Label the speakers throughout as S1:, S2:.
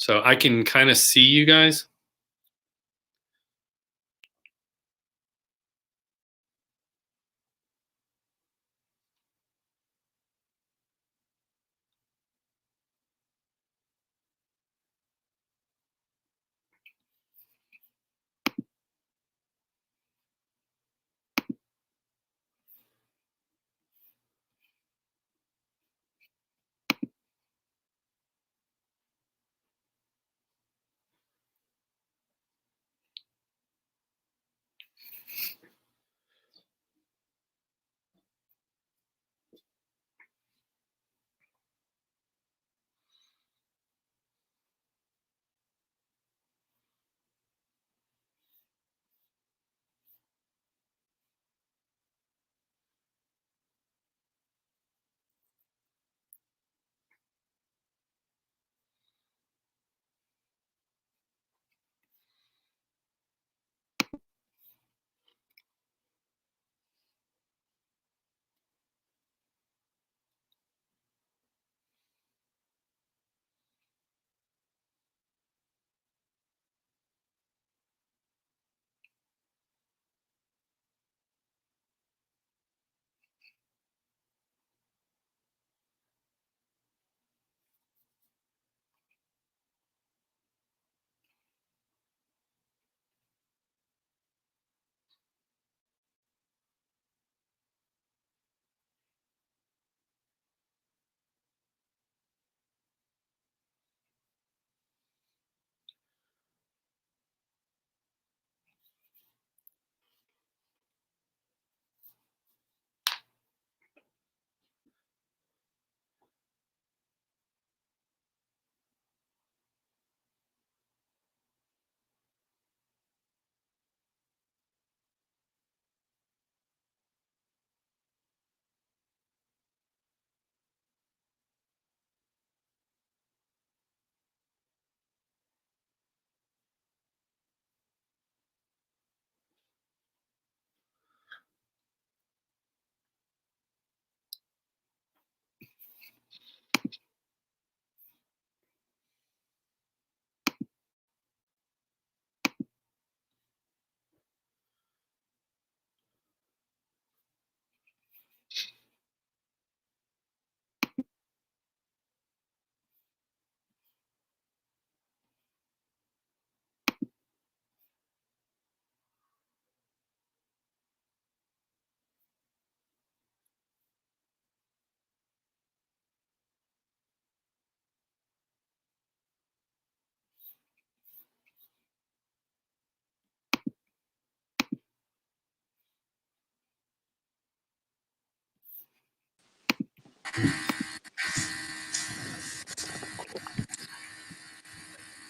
S1: So I can kind of see you guys.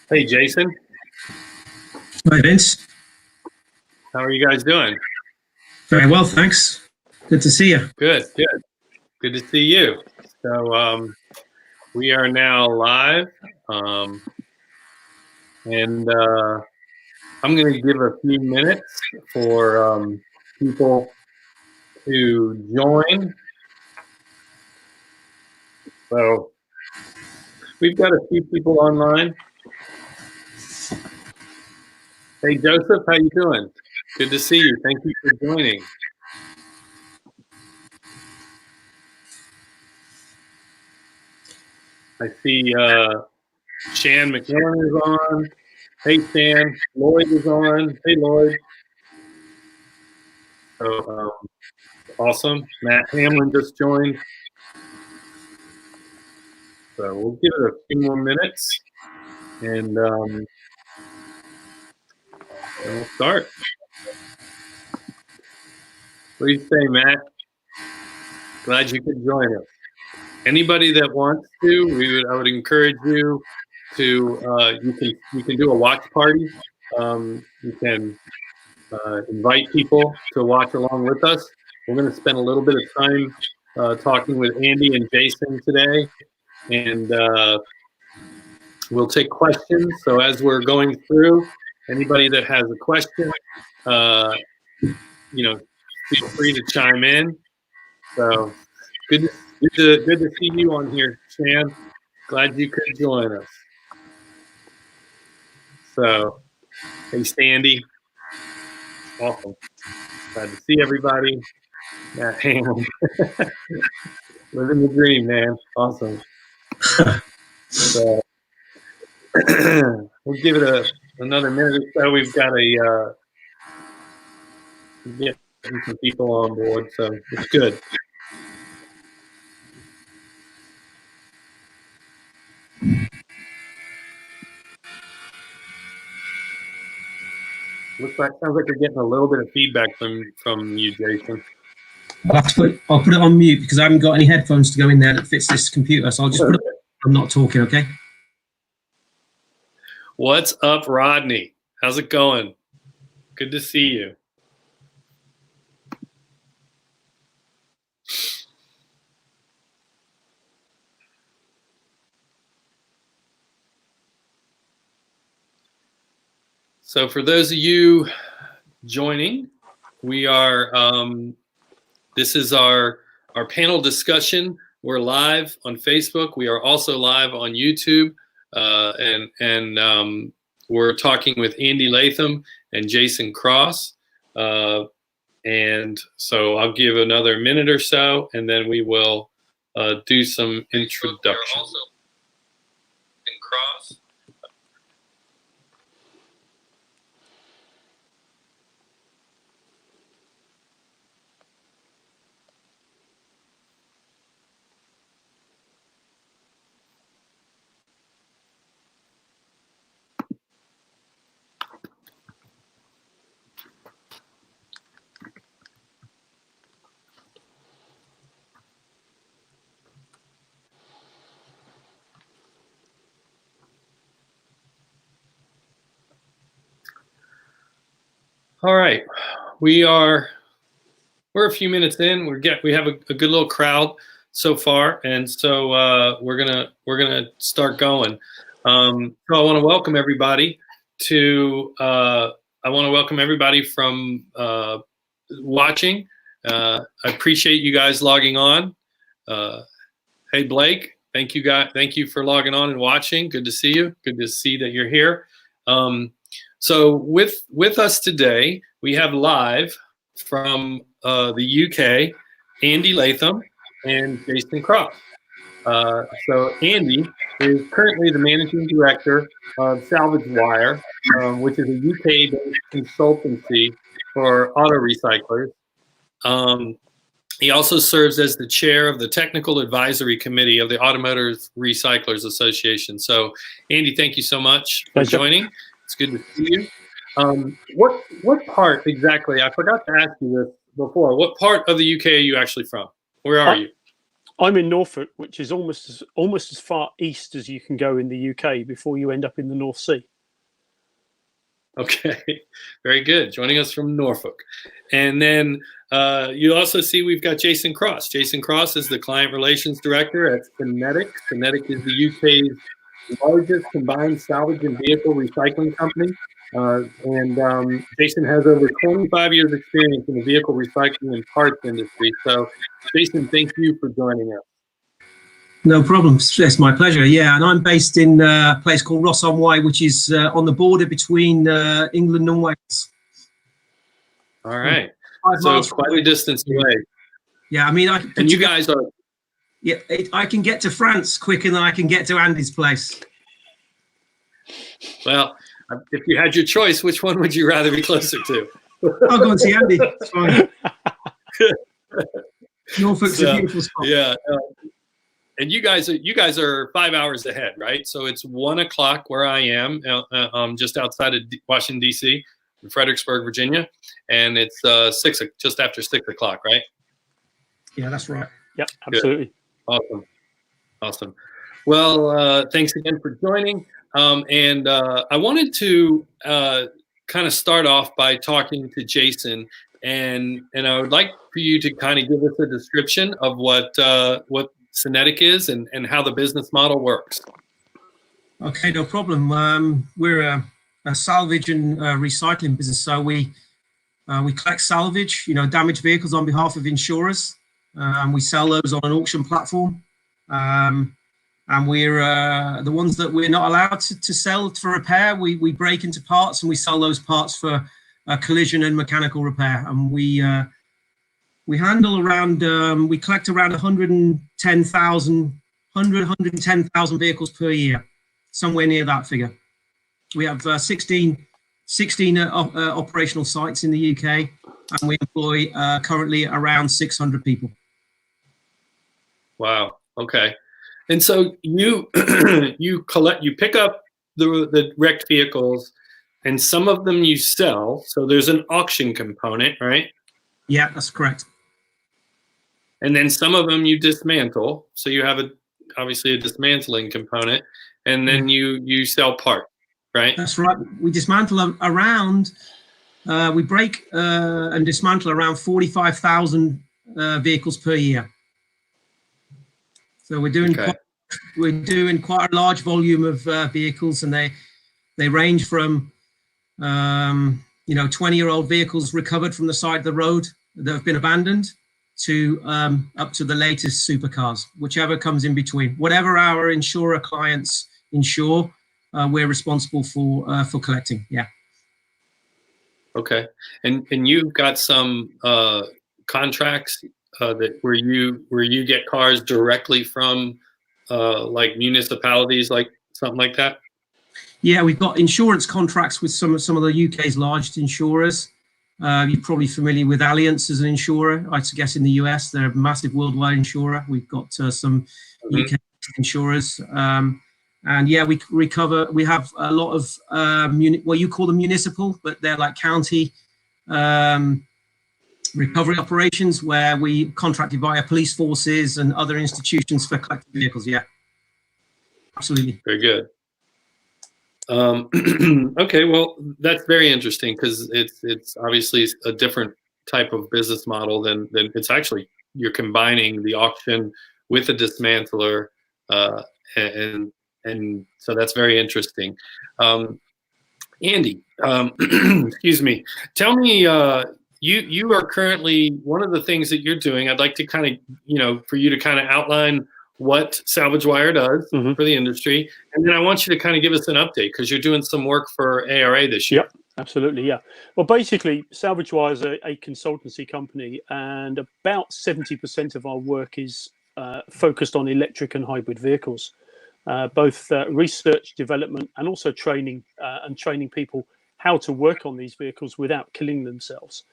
S1: Hey, Jason.
S2: Hi, Vince.
S1: How are you guys doing?
S2: Very well, thanks. Good to see you.
S1: Good, good. Good to see you. So we are now live, and I'm going to give a few minutes for people to join. So we've got a few people online. Hey, Joseph, how you doing? Good to see you. Thank you for joining. I see Shan McMillan is on. Hey, Shan. Lloyd is on. Hey, Lloyd. So awesome. Matt Hamlin just joined. So we'll give it a few more minutes, and we'll start. What do you say, Matt? Glad you could join us. Anybody that wants to, I would encourage you to you can do a watch party. You can invite people to watch along with us. We're going to spend a little bit of time talking with Andy and Jason today, and we'll take questions. So as we're going through, anybody that has a question, feel free to chime in. So good to see you on here, Shan. Glad you could join us. So, hey, Sandy. Awesome. Glad to see everybody. Matt Ham. Living the dream, man. Awesome. So, we'll give it another minute or so. We've got get some people on board, so it's good. Sounds like we're getting a little bit of feedback from you, Jason.
S2: I'll put it on mute because I haven't got any headphones to go in there that fits this computer. So I'll just put it. I'm not talking, okay?
S1: What's up, Rodney? How's it going? Good to see you. So for those of you joining, we are, this is our panel discussion. We're live on Facebook. We are also live on YouTube. And we're talking with Andy Latham and Jason Cross. And so I'll give another minute or so, and then we will do some introduction. Cross. All right, we're a few minutes in. We have a good little crowd so far, and so we're gonna start going. So I want to welcome everybody to. I want to welcome everybody from watching. I appreciate you guys logging on. Hey Blake, thank you for logging on and watching. Good to see you. Good to see that you're here. So with us today, we have live from the UK, Andy Latham and Jason Cross. So Andy is currently the managing director of Salvage Wire, which is a UK-based consultancy for auto recyclers. He also serves as the chair of the technical advisory committee of the Automotive Recyclers Association. So Andy, thank you so much for joining. It's good to see you. What part exactly? I forgot to ask you this before. What part of the UK are you actually from? Where are you?
S3: I'm in Norfolk, which is almost as far east as you can go in the UK before you end up in the North Sea.
S1: Okay, very good. Joining us from Norfolk. And then you also see we've got Jason Cross. Jason Cross is the client relations director at Synetic. Synetic is the UK's largest combined salvage and vehicle recycling company. And Jason has over 25 years experience in the vehicle recycling and parts industry. So Jason, thank you for joining us.
S2: No problem. It's my pleasure. Yeah, and I'm based in a place called Ross-on-Wye, which is on the border between England and Wales.
S1: All right. So quite a distance away.
S2: Yeah, I mean,
S1: and you guys are.
S2: Yeah, I can get to France quicker than I can get to Andy's place.
S1: Well, if you had your choice, which one would you rather be closer to?
S2: I'll go and see Andy. It's fine. Norfolk's a beautiful spot.
S1: Yeah. And you guys are 5 hours ahead, right? So it's 1 o'clock where I am, just outside of Washington, D.C., in Fredericksburg, Virginia. And it's just after 6 o'clock, right?
S2: Yeah, that's right.
S3: Yep, absolutely.
S1: Good. Awesome. Well, thanks again for joining. And I wanted to kind of start off by talking to Jason, and I would like for you to kind of give us a description of what Synetic is and how the business model works.
S2: Okay, no problem. We're a salvage and recycling business, so we collect salvage, damaged vehicles on behalf of insurers. We sell those on an auction platform. and we're the ones that we're not allowed to sell for repair. We break into parts and we sell those parts for collision and mechanical repair. And we handle around, we collect around 110,000 vehicles per year, somewhere near that figure. We have 16 operational sites in the UK, and we employ currently around 600 people.
S1: Wow. Okay. And so you you pick up the wrecked vehicles, and some of them you sell. So there's an auction component, right?
S2: Yeah, that's correct.
S1: And then some of them you dismantle. So you have obviously a dismantling component, and then you sell parts, right?
S2: That's right. We dismantle around, we break and dismantle around 45,000 vehicles per year. So we're doing quite a large volume of vehicles, and they range from 20-year-old vehicles recovered from the side of the road that have been abandoned to up to the latest supercars, whichever comes in between. Whatever our insurer clients insure, we're responsible for collecting. Yeah.
S1: Okay. And you've got some contracts where you get cars directly from like municipalities, like something like that?
S2: Yeah, we've got insurance contracts with some of the UK's largest insurers. You're probably familiar with Allianz as an insurer. I guess in the US, they're a massive worldwide insurer. We've got some UK insurers. And yeah, we have a lot of well, you call them municipal, but they're like county recovery operations where we contracted via police forces and other institutions for collecting vehicles. Yeah, absolutely.
S1: Very good. Okay, well, that's very interesting because it's obviously a different type of business model than it's actually you're combining the auction with a dismantler, and so that's very interesting. Andy, excuse me. Tell me, you are currently, one of the things that you're doing, I'd like to kind of, for you to kind of outline what Salvage Wire does for the industry. And then I want you to kind of give us an update because you're doing some work for ARA this year.
S3: Yep, absolutely. Yeah. Well, basically, Salvage Wire is a consultancy company, and about 70% of our work is focused on electric and hybrid vehicles, both research, development, and also training and training people how to work on these vehicles without killing themselves.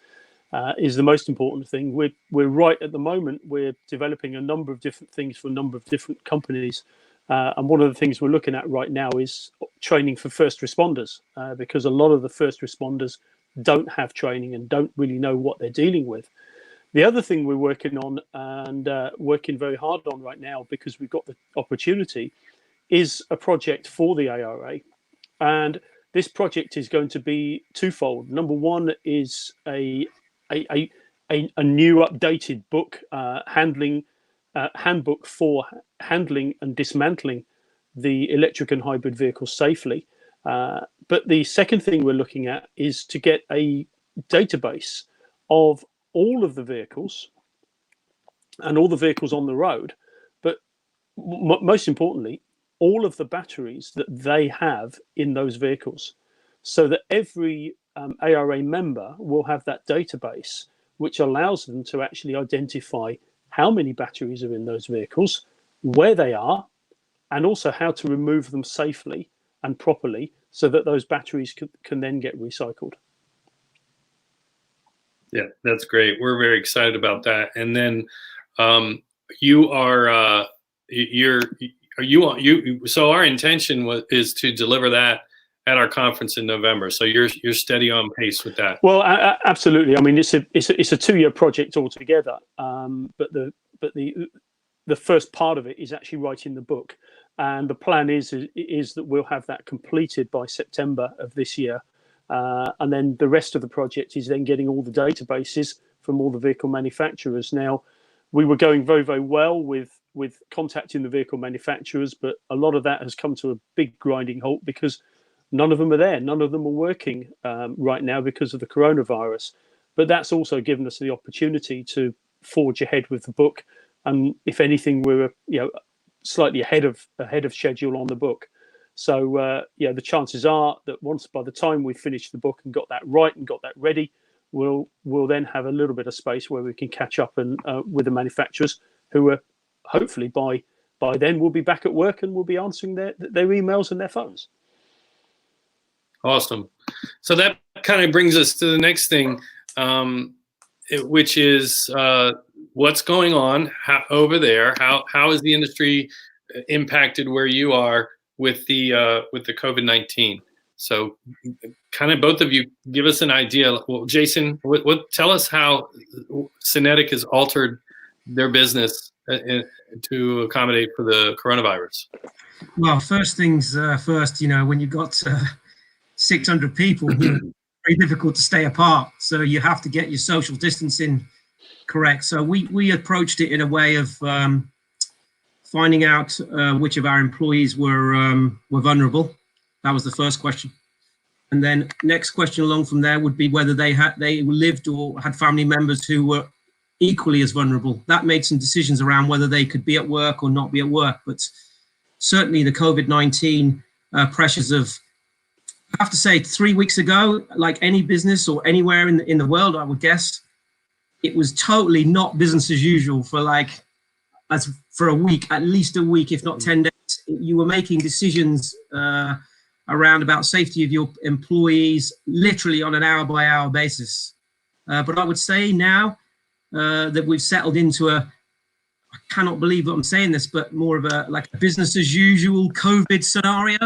S3: Is the most important thing. We're right at the moment, we're developing a number of different things for a number of different companies. And one of the things we're looking at right now is training for first responders, because a lot of the first responders don't have training and don't really know what they're dealing with. The other thing we're working on and working very hard on right now, because we've got the opportunity, is a project for the ARA. And this project is going to be twofold. Number one is a new updated book, handbook for handling and dismantling the electric and hybrid vehicles safely. But the second thing we're looking at is to get a database of all of the vehicles and all the vehicles on the road, but most importantly, all of the batteries that they have in those vehicles, so that every ARA member will have that database, which allows them to actually identify how many batteries are in those vehicles, where they are, and also how to remove them safely and properly so that those batteries can then get recycled.
S1: Yeah, that's great. We're very excited about that. And then so our intention is to deliver that at our conference in November. So you're steady on pace with that.
S3: Well, absolutely. I mean, it's a 2-year project altogether. But the first part of it is actually writing the book, and the plan is that we'll have that completed by September of this year, and then the rest of the project is then getting all the databases from all the vehicle manufacturers. Now, we were going very, very well with contacting the vehicle manufacturers, but a lot of that has come to a big grinding halt because none of them are there. None of them are working right now because of the coronavirus. But that's also given us the opportunity to forge ahead with the book. And if anything, we're slightly ahead of schedule on the book. So yeah, the chances are that once by the time we finish the book and got that right and got that ready, we'll then have a little bit of space where we can catch up and with the manufacturers, who are hopefully by then we'll be back at work and we'll be answering their emails and their phones.
S1: Awesome. So that kind of brings us to the next thing, which is what's going on over there. How is the industry impacted where you are with the COVID-19? So, kind of both of you give us an idea. Well, Jason, tell us how Synetic has altered their business to accommodate for the coronavirus.
S2: Well, first things first. When you've got 600 people, very difficult to stay apart. So you have to get your social distancing correct. So we approached it in a way of finding out which of our employees were vulnerable. That was the first question. And then next question along from there would be whether they lived or had family members who were equally as vulnerable. That made some decisions around whether they could be at work or not be at work. But certainly the COVID-19 pressures of, I have to say, 3 weeks ago, like any business or anywhere in the world, I would guess, it was totally not business as usual for a week, at least a week, if not 10 days. You were making decisions around about safety of your employees, literally on an hour-by-hour basis. But I would say now that we've settled into I cannot believe that I'm saying this, but more of a business as usual COVID scenario.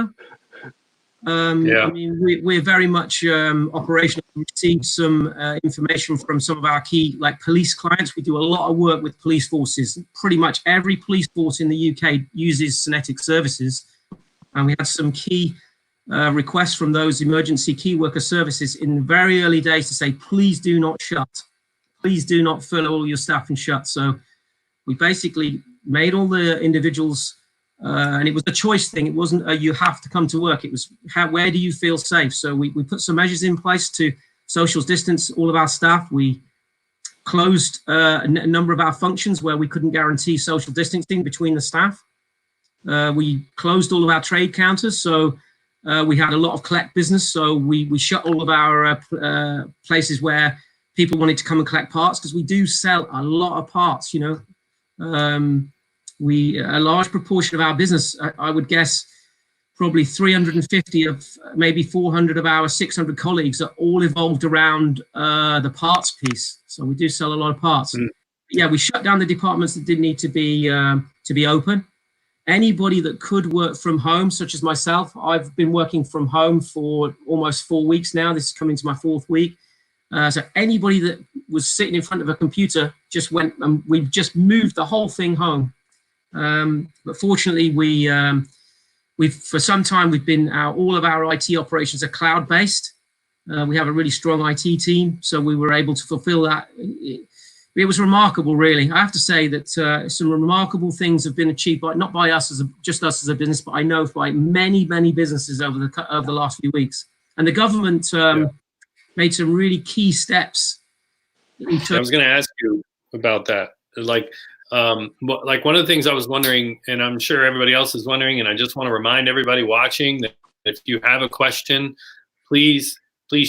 S1: Yeah.
S2: I mean, we're very much operational. We received some information from some of our key police clients. We do a lot of work with police forces. Pretty much every police force in the UK uses Synetic services. And we had some key requests from those emergency key worker services in the very early days to say, please do not shut. Please do not fill all your staff and shut. So we basically made all the individuals, and it was a choice thing. It wasn't a you have to come to work. It was where do you feel safe? So we put some measures in place to social distance all of our staff. We closed a number of our functions where we couldn't guarantee social distancing between the staff. We closed all of our trade counters. So we had a lot of collect business. So we shut all of our places where people wanted to come and collect parts, because we do sell a lot of parts, a large proportion of our business, I would guess probably 350 of maybe 400 of our 600 colleagues are all evolved around the parts piece. So we do sell a lot of parts. Yeah, we shut down the departments that didn't need to be open. Anybody that could work from home, such as myself, I've been working from home for almost 4 weeks now. This is coming to my 4th week. So anybody that was sitting in front of a computer just went, and we've just moved the whole thing home. But fortunately, we've for some time we've been all of our IT operations are cloud based. We have a really strong IT team, so we were able to fulfill that. It was remarkable, really. I have to say that some remarkable things have been achieved not by us just us as a business, but I know by many businesses over the last few weeks. And the government made some really key steps.
S1: I was going to ask you about that. Like one of the things I was wondering, and I'm sure everybody else is wondering, and I just want to remind everybody watching that if you have a question, please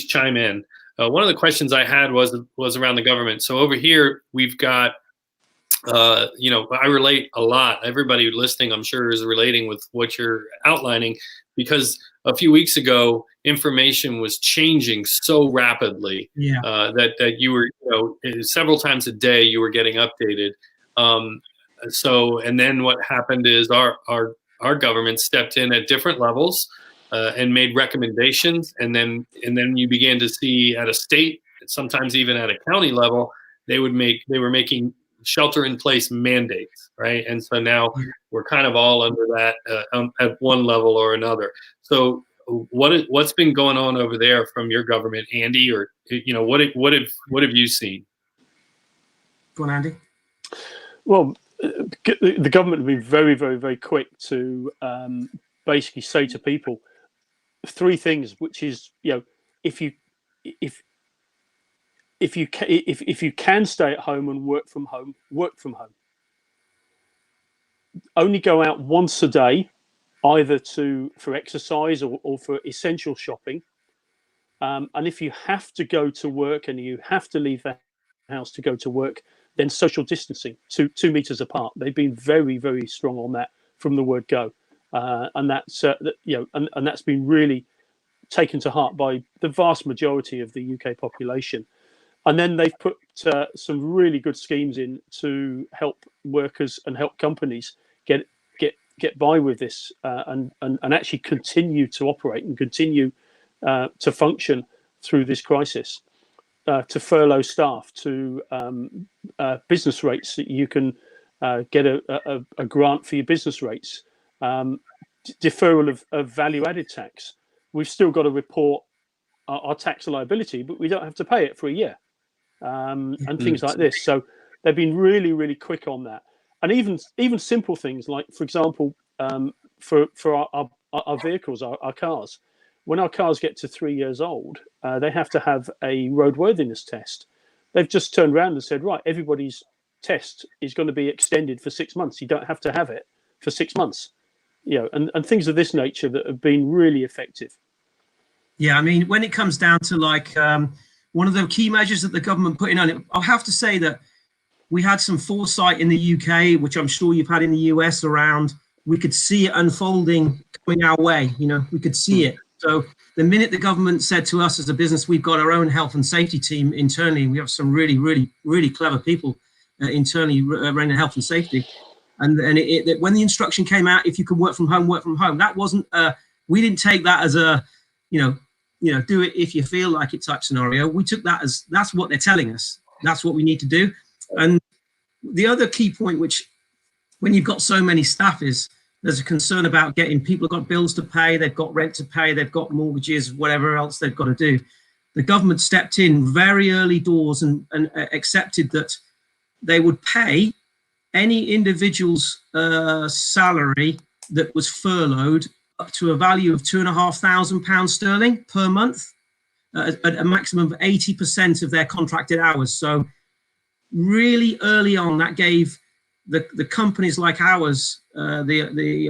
S1: chime in. One of the questions I had was around the government. So over here, we've got, I relate a lot. Everybody listening, I'm sure, is relating with what you're outlining, because a few weeks ago, information was changing so rapidly that you were, several times a day you were getting updated. And then what happened is our government stepped in at different levels and made recommendations, and then you began to see at a state, sometimes even at a county level, they were making shelter-in-place mandates, right? And so now we're kind of all under that at one level or another. So what's been going on over there from your government, Andy, or what have you seen?
S2: Go on, Andy.
S3: Well, the government have been very, very, very quick to basically say to people 3 things, which is, if you can stay at home and work from home, work from home. only go out once a day, either for exercise or for essential shopping. And if you have to go to work and you have to leave the house to go to work, then social distancing, 2 meters apart. They've been very, very strong on that from the word go, and that's and that's been really taken to heart by the vast majority of the UK population. And then they've put some really good schemes in to help workers and help companies get by with this and actually continue to operate and continue to function through this crisis. To furlough staff, to business rates that you can get a grant for your business rates, deferral of value-added tax. We've still got to report our tax liability, but we don't have to pay it for a year, and things like this. So they've been really, really quick on that. And even simple things like, for example, for our vehicles, our cars. When our cars get to 3 years old, they have to have a roadworthiness test. They've just turned around and said, right, everybody's test is going to be extended for 6 months. You don't have to have it for 6 months, and things of this nature that have been really effective.
S2: Yeah, I mean, when it comes down to one of the key measures that the government put in on it, I'll have to say that we had some foresight in the UK, which I'm sure you've had in the US around. We could see it unfolding coming our way. We could see it. So the minute the government said to us as a business, we've got our own health and safety team internally, we have some really, really, really clever people internally running health and safety. And when the instruction came out, if you can work from home, work from home. That wasn't, we didn't take that as a, do it if you feel like it type scenario. We took that as, that's what they're telling us. That's what we need to do. And the other key point, which when you've got so many staff, is there's a concern about getting people have got bills to pay, they've got rent to pay, they've got mortgages, whatever else they've got to do. The government stepped in very early doors and accepted that they would pay any individual's salary that was furloughed up to a value of £2,500 sterling per month, at a maximum of 80% of their contracted hours. So really early on, that gave the companies like ours the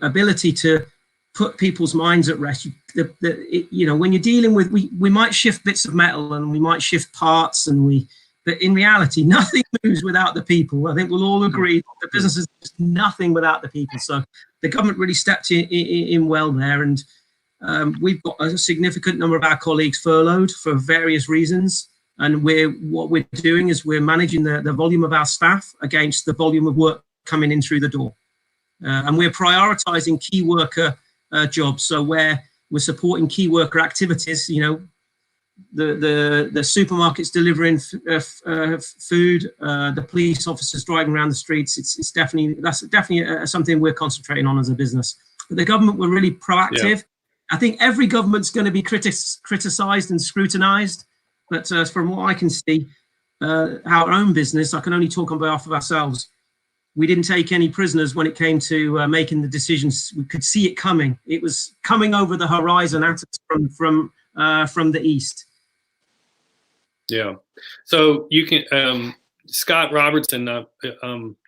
S2: ability to put people's minds at rest. When you're dealing with, we might shift bits of metal and we might shift parts, but in reality, nothing moves without the people. I think we'll all agree that business is nothing without the people. So the government really stepped in well there, and we've got a significant number of our colleagues furloughed for various reasons. And what we're doing is we're managing the volume of our staff against the volume of work coming in through the door. And we're prioritizing key worker jobs. So where we're supporting key worker activities, the supermarkets delivering food, the police officers driving around the streets. That's definitely something we're concentrating on as a business. But the government were really proactive. Yeah. I think every government's going to be criticized and scrutinized. But from what I can see, our own business, I can only talk on behalf of ourselves. We didn't take any prisoners when it came to making the decisions. We could see it coming. It was coming over the horizon at us from the east.
S1: Yeah. So you can, Scott Robertson,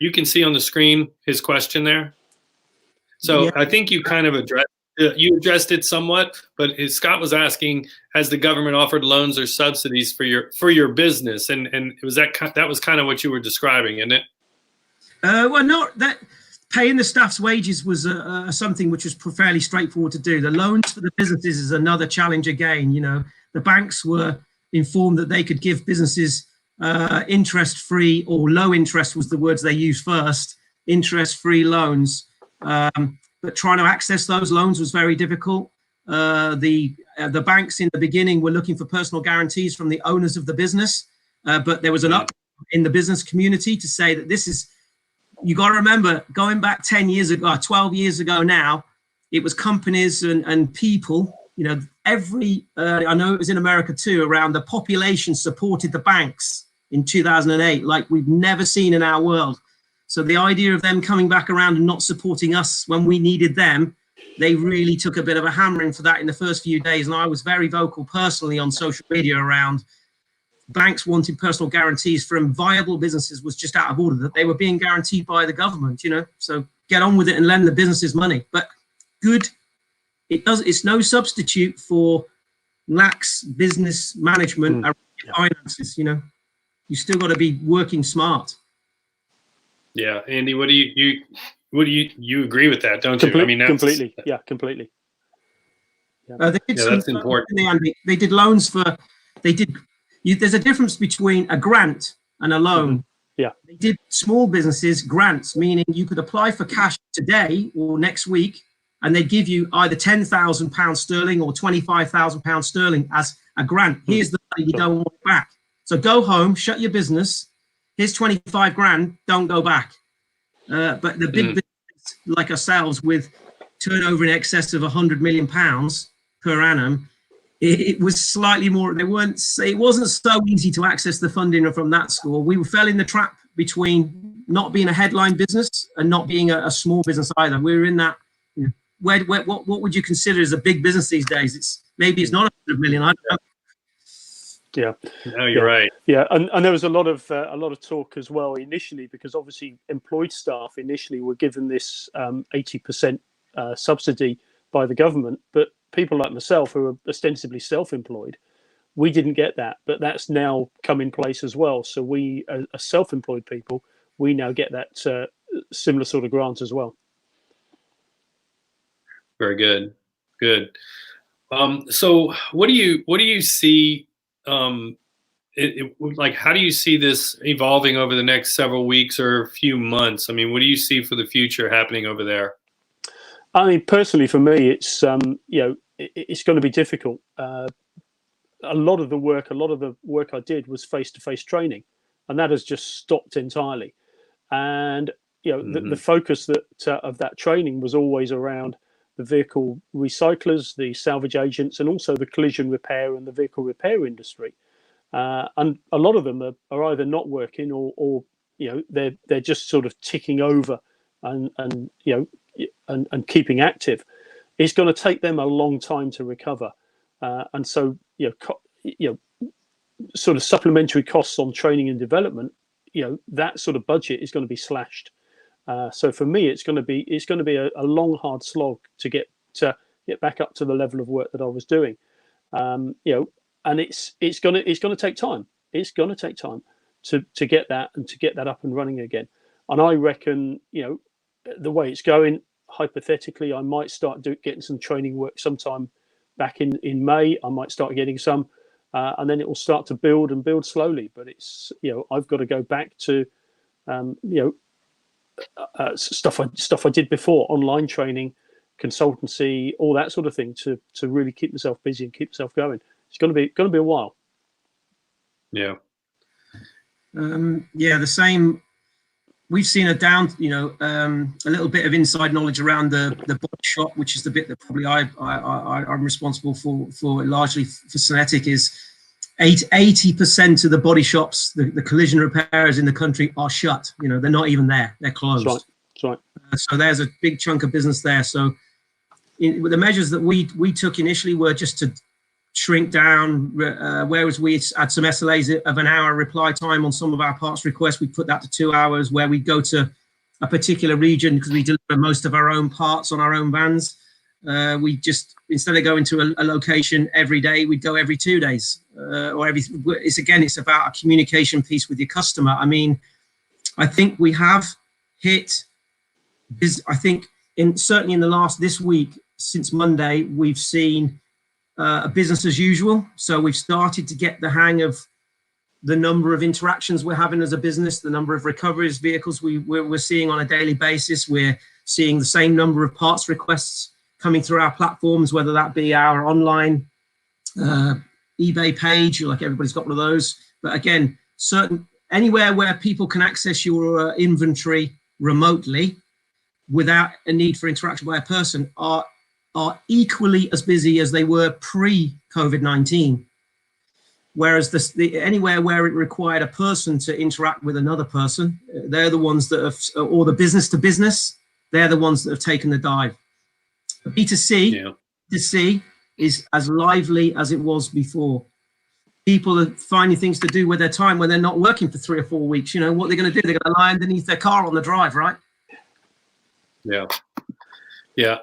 S1: you can see on the screen his question there. So yeah. I think you kind of addressed it somewhat, but Scott was asking, has the government offered loans or subsidies for your business? And it was that was kind of what you were describing, isn't it?
S2: Well, not that. Paying the staff's wages was something which was fairly straightforward to do. The loans for the businesses is another challenge again. The banks were informed that they could give businesses interest-free, or low interest was the words they used first, interest-free loans. But trying to access those loans was very difficult. The banks in the beginning were looking for personal guarantees from the owners of the business, but there was an up in the business community to say that this is, you got to remember, going back 10 years ago, 12 years ago now, it was companies and people, I know it was in America too, around the population supported the banks in 2008, like we've never seen in our world. So the idea of them coming back around and not supporting us when we needed them, they really took a bit of a hammering for that in the first few days. And I was very vocal personally on social media around, banks wanted personal guarantees from viable businesses was just out of order, that they were being guaranteed by the government, so get on with it and lend the businesses money. But it's no substitute for lax business management around finances. You still got to be working smart.
S1: Yeah. Andy, what do you agree with that, don't you? I mean,
S3: completely. Yeah, completely.
S2: Yeah.
S1: That's important.
S2: They did loans there's a difference between a grant and a loan.
S3: Yeah.
S2: They did small businesses grants, meaning you could apply for cash today or next week, and they'd give you either £10,000 sterling or £25,000 sterling as a grant. Here's the money, you don't want it back. So go home, shut your business. Here's 25 grand, don't go back. But the big businesses like ourselves with turnover in excess of £100 million per annum, it was slightly more, it wasn't so easy to access the funding from that school. We fell in the trap between not being a headline business and not being a small business either. We were in that, what would you consider as a big business these days? Maybe it's not 100 million, I don't know.
S3: Yeah,
S1: no, you're right.
S3: Yeah, and there was a lot of talk as well initially, because obviously employed staff initially were given this 80% subsidy by the government, but people like myself who are ostensibly self-employed, we didn't get that, but that's now come in place as well. So we, as self-employed people, we now get that similar sort of grant as well.
S1: Very good. Good. So what do you see? Like, how do you see this evolving over the next several weeks or a few months? I mean, what do you see for the future happening over there?
S3: I mean, personally, for me, it's it's going to be difficult. A lot of the work I did was face-to-face training, and that has just stopped entirely. And the focus of that training was always around the vehicle recyclers, the salvage agents, and also the collision repair and the vehicle repair industry. And a lot of them are either not working or they're just sort of ticking over and keeping active. It's going to take them a long time to recover, and so sort of supplementary costs on training and development, that sort of budget is going to be slashed. So for me, it's going to be a long, hard slog to get back up to the level of work that I was doing. And it's going to take time. It's going to take time to get that and to get that up and running again. And I reckon, the way it's going, hypothetically, I might start getting some training work sometime back in May. I might start getting some, and then it will start to build and build slowly. But it's, I've got to go back to, stuff I did before, online training, consultancy, all that sort of thing, to really keep myself busy and keep myself going. It's going to be a while.
S1: Yeah.
S2: The same. We've seen a little bit of inside knowledge around the body shop, which is the bit that probably I'm responsible for largely for Synetic. Is 80% of the body shops, the collision repairers in the country are shut. They're not even there; they're closed.
S3: That's right.
S2: So there's a big chunk of business there. So the measures that we took initially were just to shrink down, whereas we had some SLAs of an hour reply time on some of our parts requests. We put that to 2 hours, where we go to a particular region because we deliver most of our own parts on our own vans. We just, instead of going to a location every day, we'd go every 2 days it's about a communication piece with your customer. I mean, I think we have hit certainly in this week, since Monday, we've seen business as usual. So we've started to get the hang of the number of interactions we're having as a business, the number of recoveries vehicles we're seeing on a daily basis. We're seeing the same number of parts requests coming through our platforms, whether that be our online eBay page, like everybody's got one of those. But again, anywhere where people can access your inventory remotely without a need for interaction by a person are equally as busy as they were pre-COVID-19. Whereas anywhere where it required a person to interact with another person, they're the ones that have, or the business to business, they're the ones that have taken the dive. B2C, B2C is as lively as it was before. people are finding things to do with their time when they're not working for 3 or 4 weeks. You know, what they're going to do? They're going to lie underneath their car on the drive, right?
S1: Yeah. Yeah.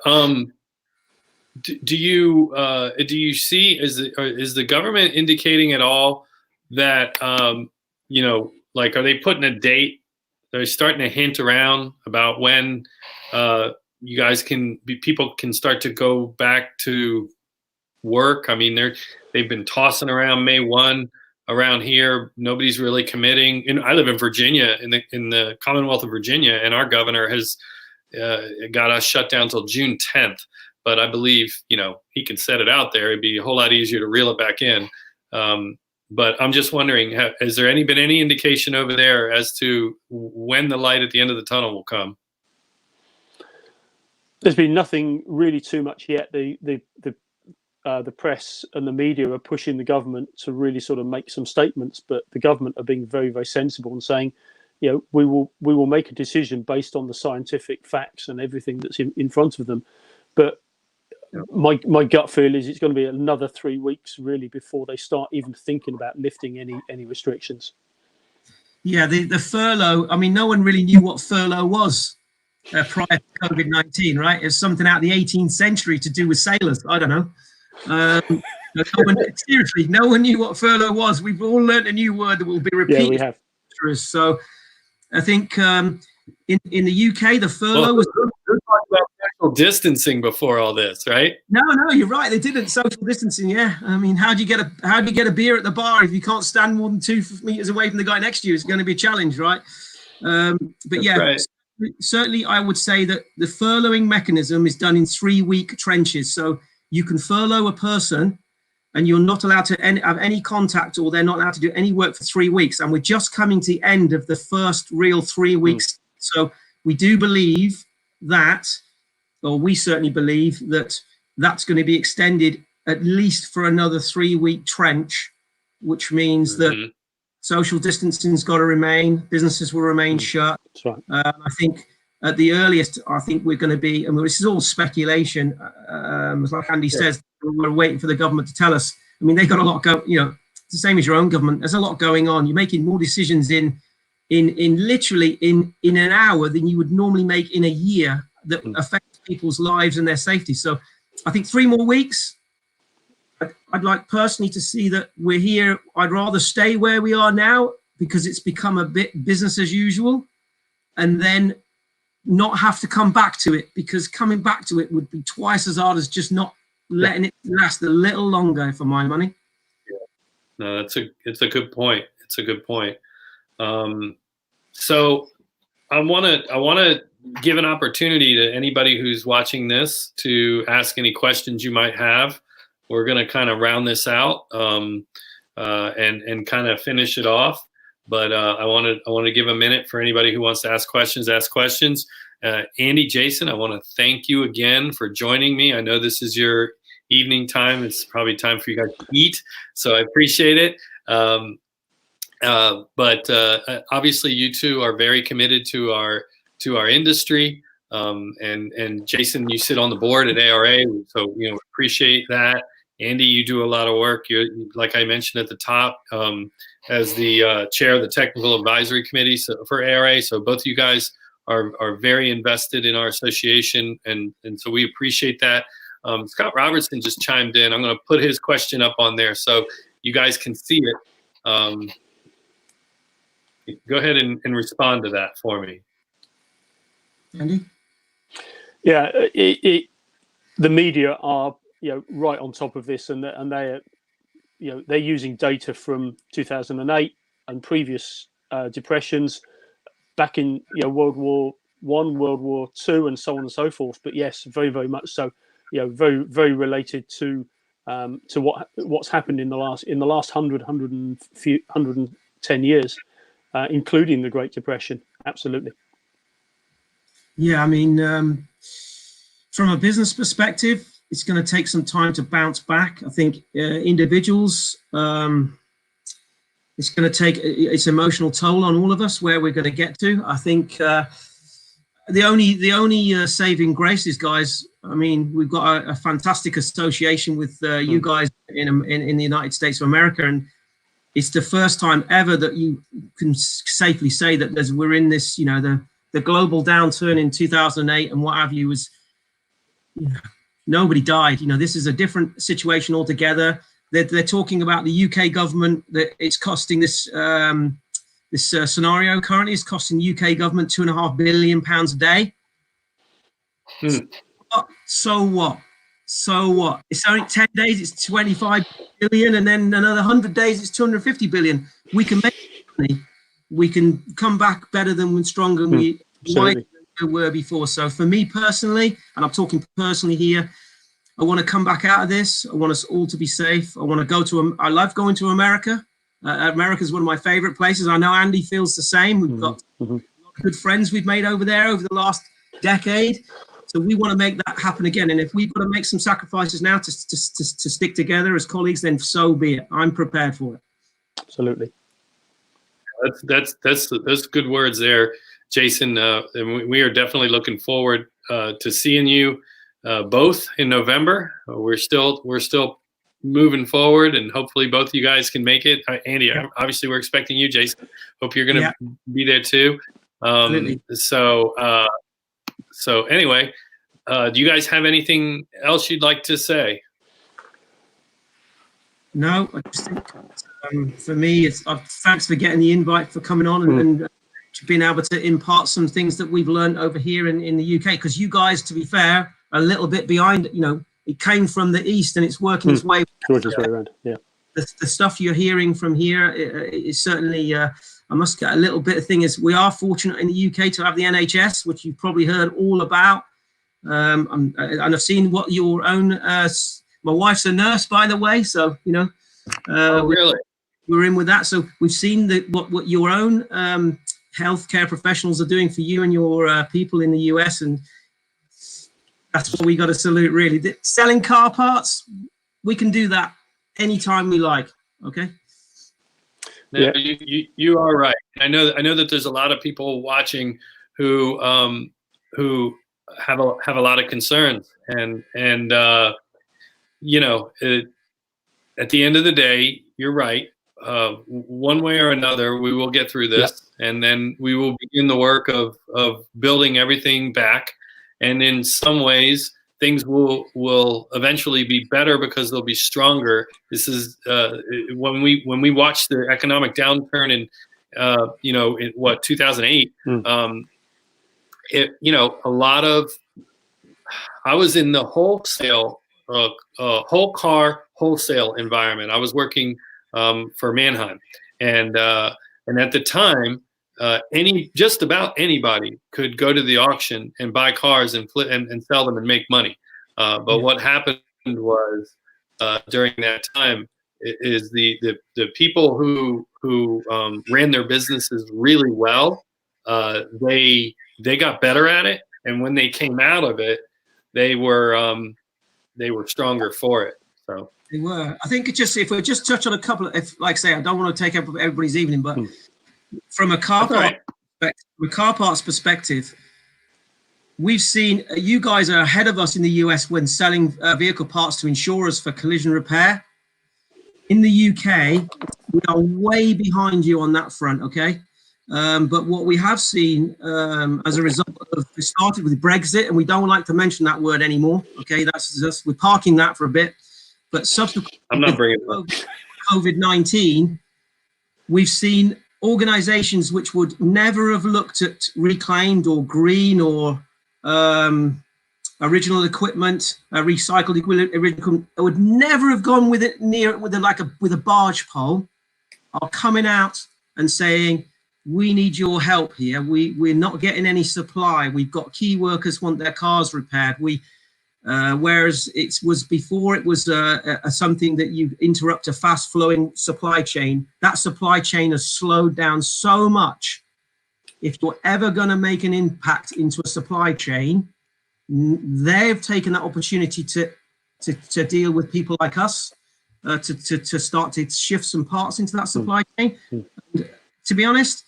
S1: Do you see, is the government indicating at all that, you know, like, are they putting a date? They're starting to hint around about when you guys people can start to go back to work. I mean, they've been tossing around May 1 around here. Nobody's really committing. And I live in Virginia, in the Commonwealth of Virginia, and our governor has got us shut down till June 10th. But I believe, you know, he can set it out there. It'd be a whole lot easier to reel it back in. But I'm just wondering, has there been any indication over there as to when the light at the end of the tunnel will come?
S3: There's been nothing really too much yet. The press and the media are pushing the government to really sort of make some statements, but the government are being very, very sensible and saying, you know, we will make a decision based on the scientific facts and everything that's in front of them. But my gut feel is it's going to be another 3 weeks really before they start even thinking about lifting any restrictions.
S2: Yeah, the furlough. I mean, no one really knew what furlough was prior to COVID-19, right? It's something out of the 18th century to do with sailors. I don't know. Seriously, no one knew what furlough was. We've all learned a new word that will be repeated.
S3: Yeah, we have.
S2: So I think in the UK, the furlough was.
S1: We're talking about social distancing before all this, right?
S2: No, you're right. They didn't social distancing. Yeah, I mean, how do you get a beer at the bar if you can't stand more than 2 meters away from the guy next to you? It's going to be a challenge, right? But
S1: That's
S2: yeah,
S1: right.
S2: Certainly, I would say that the furloughing mechanism is done in 3-week trenches. So you can furlough a person, and you're not allowed to have any contact, or they're not allowed to do any work for 3 weeks. And we're just coming to the end of the first real 3 weeks. So we do believe that, or we certainly believe that that's going to be extended at least for another 3-week trench, which means that social distancing's got to remain, businesses will remain shut.
S3: That's right.
S2: I think at the earliest, I think we're going to be, I mean, this is all speculation, like Andy says, we're waiting for the government to tell us. I mean, they've got a lot going, you know, it's the same as your own government. There's a lot going on. You're making more decisions in literally in an hour than you would normally make in a year that affects people's lives and their safety. So I think 3 more weeks. I'd like personally to see that we're here. I'd rather stay where we are now because it's become a bit business as usual, and then not have to come back to it, because coming back to it would be twice as hard as just not letting it last a little longer, for my money.
S1: No, it's a good point. It's a good point. So I want to give an opportunity to anybody who's watching this to ask any questions you might have. We're going to kind of round this out and kind of finish it off. But I want to give a minute for anybody who wants to ask questions. Andy, Jason, I want to thank you again for joining me. I know this is your evening time. It's probably time for you guys to eat, so I appreciate it. But obviously, you two are very committed to our industry. And Jason, you sit on the board at ARA, so appreciate that. Andy, you do a lot of work. You're, like I mentioned at the top, as the chair of the technical advisory committee for ARA. So both of you guys are very invested in our association, and so we appreciate that. Scott Robertson just chimed in. I'm going to put his question up on there so you guys can see it. Go ahead and respond to that for me.
S2: Andy?
S3: Yeah, the media are right on top of this, and they're they're using data from 2008 and previous depressions back in World War I, World War II, and so on and so forth. But yes, very, very much so. Very, very related to what's happened in the last 110 years, including the Great Depression. Absolutely.
S2: Yeah, I mean, from a business perspective, it's going to take some time to bounce back. I think individuals, it's going to take its emotional toll on all of us where we're going to get to. I think the only saving grace is, guys, I mean, we've got a fantastic association with you guys in the United States of America, and it's the first time ever that you can safely say that we're in this, you know, the global downturn in 2008 and what have you was, you know, nobody died. You know, this is a different situation altogether. They're talking about the UK government, that it's costing this scenario currently is costing the UK government £2.5 billion a day. So what? So what? It's only 10 days, it's 25 billion, and then another 100 days, it's 250 billion. We can make money. We can come back better than stronger than we were before. So for me personally, and I'm talking personally here, I want to come back out of this. I want us all to be safe. I want to go to, I love going to America. America is one of my favorite places. I know Andy feels the same. We've got good friends we've made over there over the last decade. So we want to make that happen again. And if we've got to make some sacrifices now to stick together as colleagues, then so be it. I'm prepared for it.
S3: Absolutely.
S1: That's good words there, Jason. And we are definitely looking forward to seeing you both in November. We're still moving forward, and hopefully both of you guys can make it. Andy, obviously we're expecting you. Jason, hope you're going to be there too. So anyway, do you guys have anything else you'd like to say?
S2: No, I just think for me, it's thanks for getting the invite, for coming on and being able to impart some things that we've learned over here in the UK. Because you guys, to be fair, are a little bit behind. You know, it came from the East and it's working its way.
S3: Working its way around. Yeah.
S2: The stuff you're hearing from here is certainly. I must get a little bit of thing is we are fortunate in the UK to have the NHS, which you've probably heard all about. And I've seen what your own, my wife's a nurse, by the way. So, you know,
S1: really?
S2: We're in with that. So we've seen what your own healthcare professionals are doing for you and your people in the US. And that's what we got to salute, really. Selling car parts, we can do that anytime we like. Okay.
S1: No, you are right. I know that there's a lot of people watching who have a lot of concerns, and you know, at the end of the day, you're right. One way or another, we will get through this, and then we will begin the work of building everything back. And in some ways, things will eventually be better because they'll be stronger. This is when we watched the economic downturn in in 2008. A lot of, I was in the wholesale whole car wholesale environment. I was working for Manheim, and at the time, just about anybody could go to the auction and buy cars and flip and sell them and make money. But what happened was during that time is the people who ran their businesses really well. They got better at it, and when they came out of it, they were stronger for it. So
S2: they were. I think if we just touch on a couple of, like I say, I don't want to take up everybody's evening, but from a car parts perspective, we've seen you guys are ahead of us in the US when selling vehicle parts to insurers for collision repair. In the UK, we are way behind you on that front, okay? But what we have seen as a result of, it started with Brexit, and we don't like to mention that word anymore, okay? That's just, we're parking that for a bit. But subsequently,
S1: I'm not bringing it up.
S2: COVID-19, we've seen organizations which would never have looked at reclaimed or green or original equipment, recycled equipment, would never have gone with it with a barge pole, are coming out and saying, we need your help here. We're not getting any supply. We've got key workers want their cars repaired. Whereas it was before, it was something that you interrupt a fast flowing supply chain. That supply chain has slowed down so much. If you're ever going to make an impact into a supply chain, they've taken that opportunity to deal with people like us, to start to shift some parts into that supply chain. And to be honest,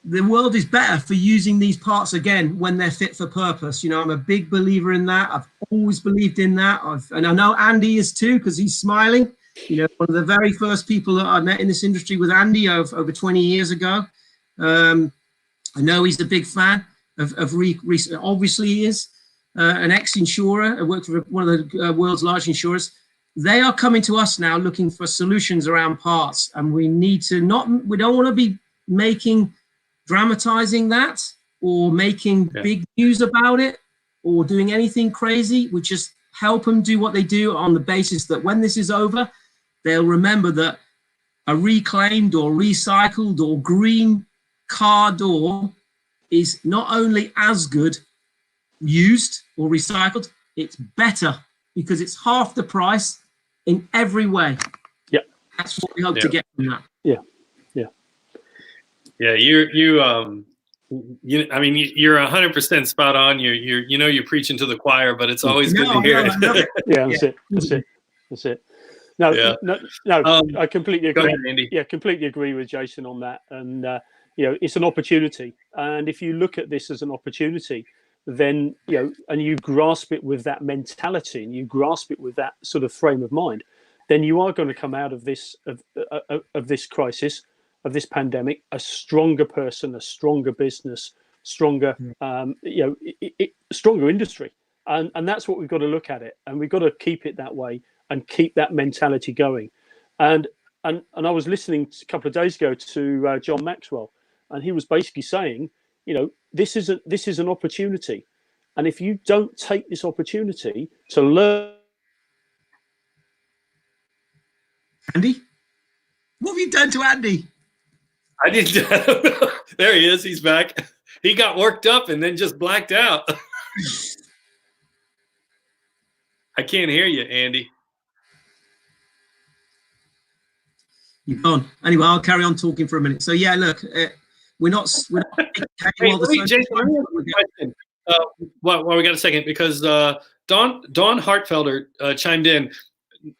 S2: the world is better for using these parts again when they're fit for purpose. You know, I'm a big believer in that. I've always believed in that. And I know Andy is too, because he's smiling. You know, one of the very first people that I met in this industry was Andy over 20 years ago. I know he's a big fan of obviously he is an ex-insurer. I worked for one of the world's largest insurers. They are coming to us now looking for solutions around parts, and we need to we don't want to be dramatizing that or making big news about it or doing anything crazy. We just help them do what they do on the basis that when this is over, they'll remember that a reclaimed or recycled or green car door is not only as good used or recycled, it's better because it's half the price in every way.
S3: Yeah,
S2: that's what we hope to get from that.
S1: Yeah, I mean, you're 100% spot on. You're preaching to the choir, but it's always good to hear it.
S3: Yeah, that's it. No, I completely agree.
S1: Go ahead, Andy.
S3: Yeah, completely agree with Jason on that. And you know, it's an opportunity. And if you look at this as an opportunity, then and you grasp it with that mentality, and you grasp it with that sort of frame of mind, then you are going to come out of this of this crisis, of this pandemic, a stronger person, a stronger business, stronger stronger industry. And that's what we've got to look at it, and we've got to keep it that way and keep that mentality going. And I was listening a couple of days ago to John Maxwell, and he was basically saying, this is an opportunity, and if you don't take this opportunity to learn.
S2: Andy, what have you done to Andy?
S1: I didn't. There he is. He's back. He got worked up and then just blacked out. I can't hear you, Andy.
S2: You've gone. Anyway, I'll carry on talking for a minute. So yeah, look, we're not.
S1: Hey, Jason, let me ask you a question. Well, we got a second because Don Hartfelder chimed in.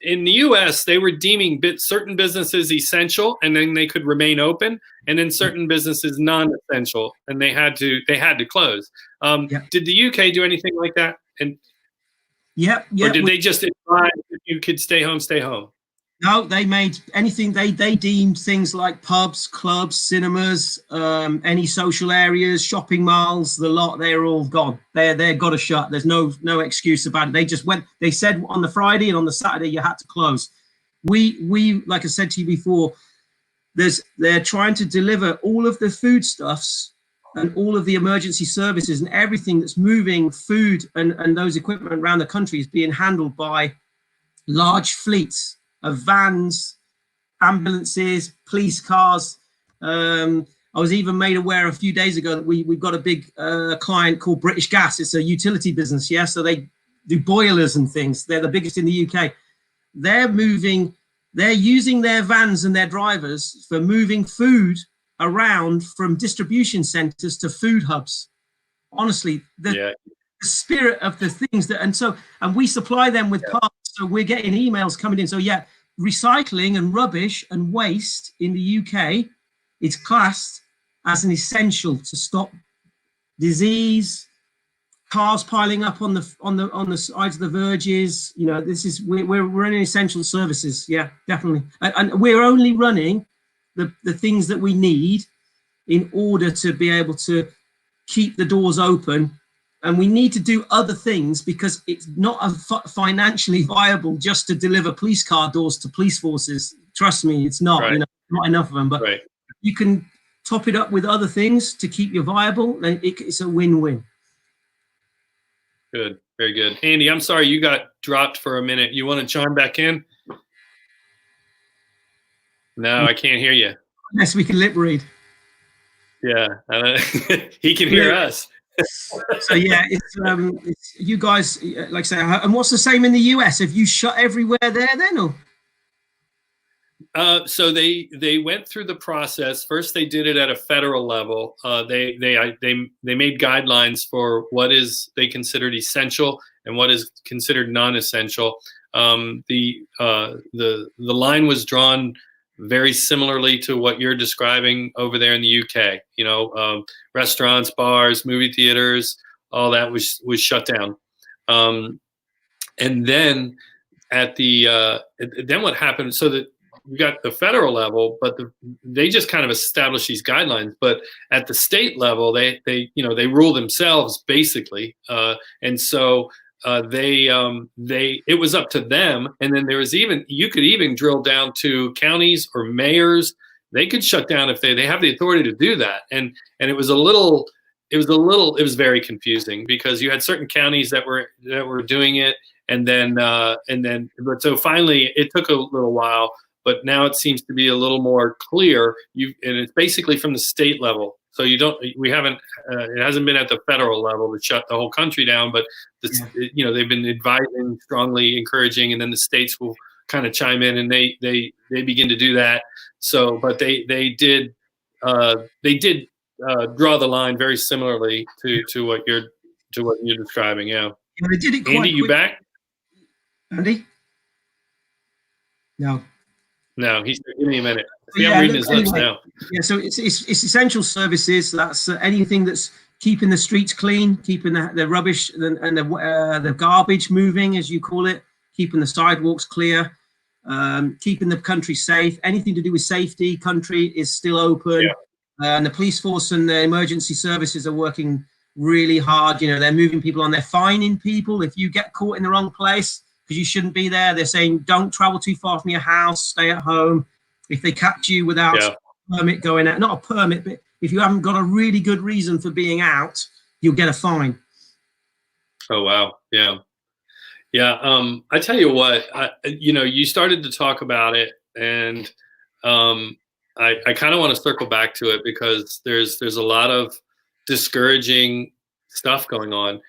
S1: In the U.S., they were deeming certain businesses essential, and then they could remain open, and then certain businesses non-essential, and they had to close. Did the U.K. do anything like that? And or did they just advise if you could stay home, stay home?
S2: No, they made anything. They deemed things like pubs, clubs, cinemas, any social areas, shopping malls, the lot. They're all gone. They're got to shut. There's no excuse about it. They just went. They said on the Friday and on the Saturday you had to close. We like I said to you before, they're trying to deliver all of the foodstuffs and all of the emergency services and everything that's moving food and those equipment around the country is being handled by large fleets of vans, ambulances, police cars. I was even made aware a few days ago that we've got a big client called British Gas. It's a utility business, so they do boilers and things. They're the biggest in the UK. They're using their vans and their drivers for moving food around from distribution centers to food hubs. Honestly, the spirit of the things and we supply them with parts. So we're getting emails coming in. So recycling and rubbish and waste in the UK is classed as an essential to stop disease, cars piling up on the sides of the verges. We're running essential services. Yeah, definitely. And we're only running the things that we need in order to be able to keep the doors open. And we need to do other things because it's not financially viable just to deliver police car doors to police forces. Trust me, it's not. Not enough of them. But you can top it up with other things to keep you viable, and it's a win-win.
S1: Good, very good. Andy, I'm sorry you got dropped for a minute. You want to chime back in? No, I can't hear you.
S2: Unless we can lip read.
S1: Yeah, he can hear us.
S2: So it's you guys, like I say, and what's the same in the US? Have you shut everywhere there then, or?
S1: So they went through the process. First, they did it at a federal level. They made guidelines for what they considered essential and what is considered non-essential. The line was drawn very similarly to what you're describing over there in the UK. Restaurants, bars, movie theaters, all that was shut down. And then then what happened? So that we got the federal level, but they just kind of established these guidelines. But at the state level, they rule themselves basically, and so it was up to them. And then you could even drill down to counties or mayors. They could shut down if they have the authority to do that. And it was very confusing because you had certain counties that were doing it. But so finally it took a little while, but now it seems to be a little more clear. And it's basically from the state level. So it hasn't been at the federal level to shut the whole country down, but they've been advising, strongly encouraging, and then the states will kind of chime in and they begin to do that. So, but they did draw the line very similarly to what you're describing. Yeah.
S2: Yeah, they did it quite
S1: Andy, you back?
S2: Andy? No.
S1: No, he's give me a minute. See, I'm reading his lips now.
S2: Yeah, so it's essential services. That's anything that's keeping the streets clean, keeping the rubbish and the garbage moving, as you call it, keeping the sidewalks clear, keeping the country safe. Anything to do with safety, country is still open. Yeah. And the police force and the emergency services are working really hard. They're moving people on. They're fining people if you get caught in the wrong place because you shouldn't be there. They're saying don't travel too far from your house, stay at home. If they catch you without a permit going out, not a permit, but if you haven't got a really good reason for being out, you'll get a fine.
S1: Oh, wow. Yeah. Yeah. I tell you what, you started to talk about it, and I kind of want to circle back to it because there's a lot of discouraging stuff going on.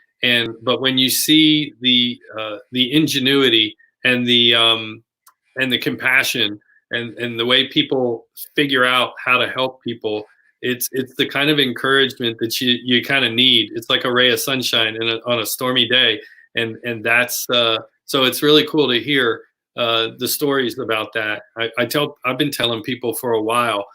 S1: But when you see the ingenuity and the compassion and the way people figure out how to help people, it's the kind of encouragement that you kind of need. It's like a ray of sunshine on a stormy day, and that's so it's really cool to hear the stories about that. I've been telling people for a while,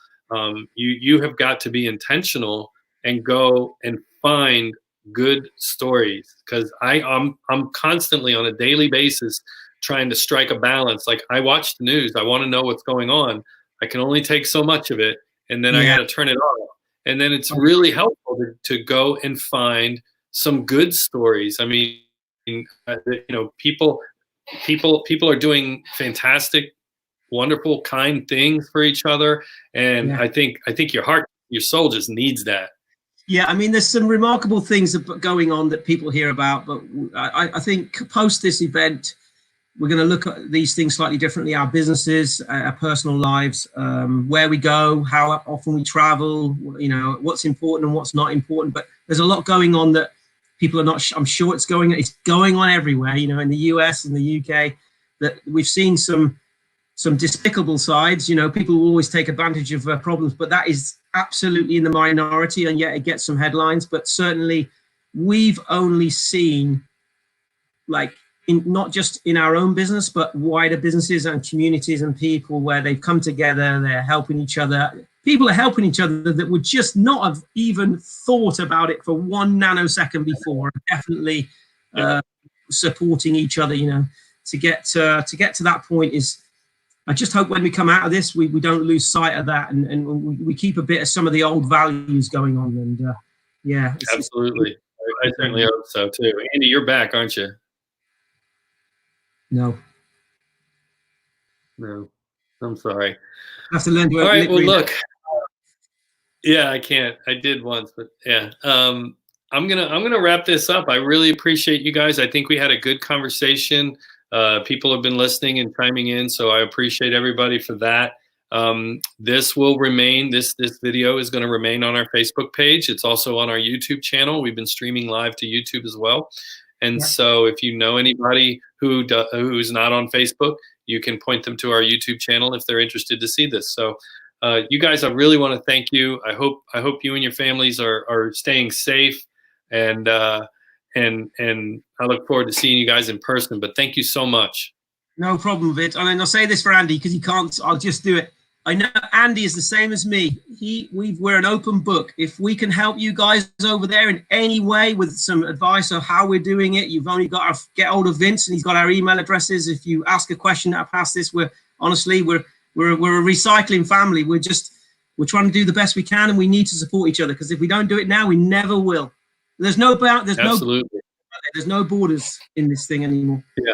S1: you have got to be intentional and go and find good stories, because I'm constantly on a daily basis trying to strike a balance. Like, I watch the news, I want to know what's going on. I can only take so much of it, and then I got to turn it off. And then it's really helpful to go and find some good stories. I mean, people are doing fantastic, wonderful, kind things for each other, and I think your soul just needs that.
S2: Yeah, I mean, there's some remarkable things going on that people hear about, but I think post this event, we're going to look at these things slightly differently, our businesses, our personal lives, where we go, how often we travel, what's important and what's not important. But there's a lot going on that people are not, I'm sure it's going on everywhere, in the US and the UK, that we've seen some despicable sides. People will always take advantage of problems, but that is absolutely in the minority, and yet it gets some headlines. But certainly we've only seen, like, not just in our own business, but wider businesses and communities and people where they've come together, they're helping each other. People are helping each other that would just not have even thought about it for 1 nanosecond before. Definitely supporting each other, to get to that point is, I just hope when we come out of this, we don't lose sight of that, and we keep a bit of some of the old values going on. And
S1: absolutely. I certainly hope so too. Andy, you're back, aren't you?
S2: No,
S1: I'm sorry.
S2: I have to learn to.
S1: All right. Well, look. Yeah, I can't. I did once, but yeah. I'm gonna wrap this up. I really appreciate you guys. I think we had a good conversation. People have been listening and chiming in, so I appreciate everybody for that. This will remain. This video is going to remain on our Facebook page. It's also on our YouTube channel. We've been streaming live to YouTube as well. And so if you know anybody who's not on Facebook, you can point them to our YouTube channel if they're interested to see this. So you guys, I really want to thank you. I hope you and your families are staying safe, and I look forward to seeing you guys in person. But thank you so much.
S2: No problem, Vid. And I'll say this for Andy because he can't. I'll just do it. I know Andy is the same as me. We're an open book. If we can help you guys over there in any way with some advice of how we're doing it, you've only got to get hold of Vince, and he's got our email addresses. If you ask a question that past this, we're a recycling family. We're trying to do the best we can, and we need to support each other, because if we don't do it now, we never will. There's no borders in this thing anymore.
S1: Yeah.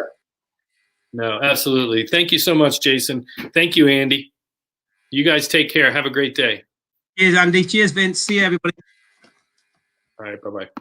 S1: No, absolutely. Thank you so much, Jason. Thank you, Andy. You guys take care. Have a great day.
S2: Cheers, Andy. Cheers, Vince. See you, everybody.
S1: All right. Bye-bye.